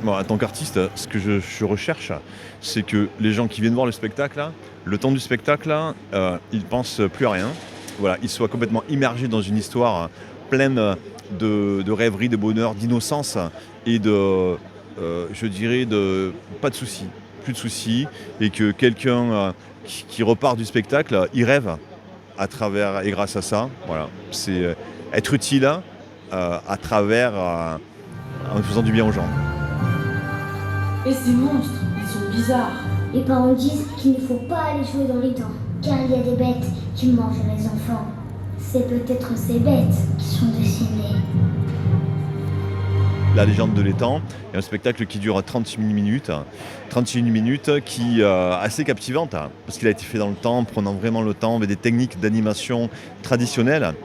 Bon, en tant qu'artiste, ce que je recherche, c'est que les gens qui viennent voir le spectacle, là, le temps du spectacle, là, ils pensent plus à rien. Voilà, ils soient complètement immergés dans une histoire pleine de rêveries, de bonheur, d'innocence et je dirais, de pas de soucis, plus de soucis, et que quelqu'un qui repart du spectacle, il rêve à travers et grâce à ça. Voilà, c'est être utile à travers en faisant du bien aux gens. Et ces monstres, ils sont bizarres. Les parents disent qu'il ne faut pas aller jouer dans les dents, car il y a des bêtes qui mangent les enfants. C'est peut-être ces bêtes qui sont dessinées. La légende de l'étang est un spectacle qui dure 31 minutes. 31 minutes qui est assez captivante, parce qu'il a été fait dans le temps, prenant vraiment le temps, avec des techniques d'animation traditionnelles.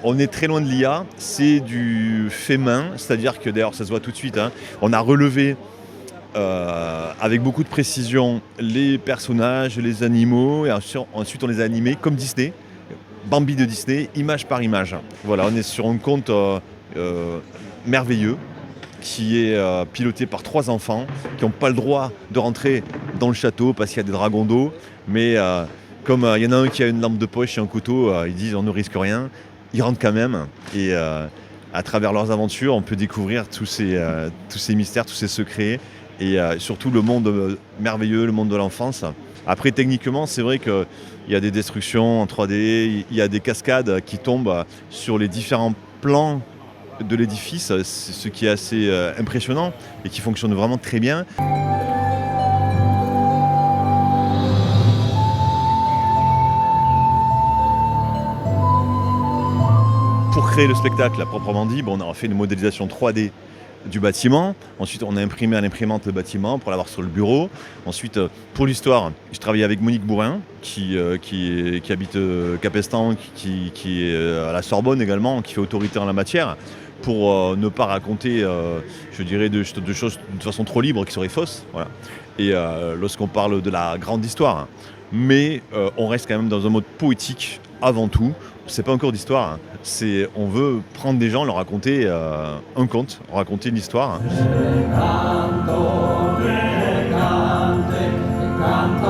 On est très loin de l'IA, c'est du fait main, c'est-à-dire que d'ailleurs ça se voit tout de suite, on a relevé avec beaucoup de précision les personnages, les animaux, et ensuite on les a animés comme Disney, Bambi de Disney, image par image. Voilà, on est sur un conte merveilleux qui est piloté par 3 enfants qui n'ont pas le droit de rentrer dans le château parce qu'il y a des dragons d'eau, mais comme il y en a un qui a une lampe de poche et un couteau, ils disent on ne risque rien, ils rentrent quand même, et à travers leurs aventures on peut découvrir tous ces mystères, tous ces secrets, et surtout le monde merveilleux, le monde de l'enfance. Après, techniquement, c'est vrai qu'il y a des destructions en 3D, il y a des cascades qui tombent sur les différents plans de l'édifice, ce qui est assez impressionnant et qui fonctionne vraiment très bien. Pour créer le spectacle à proprement dit, on a fait une modélisation 3D du bâtiment. Ensuite, on a imprimé à l'imprimante le bâtiment pour l'avoir sur le bureau. Ensuite, pour l'histoire, je travaillais avec Monique Bourrin, qui habite Capestan, qui est à la Sorbonne également, qui fait autorité en la matière, pour ne pas raconter, je dirais, de choses de façon trop libre qui seraient fausses. Voilà. Et lorsqu'on parle de la grande histoire, mais on reste quand même dans un mode poétique avant tout. C'est pas encore d'histoire, on veut prendre des gens, leur raconter un conte, raconter une histoire. Le canto, le cante,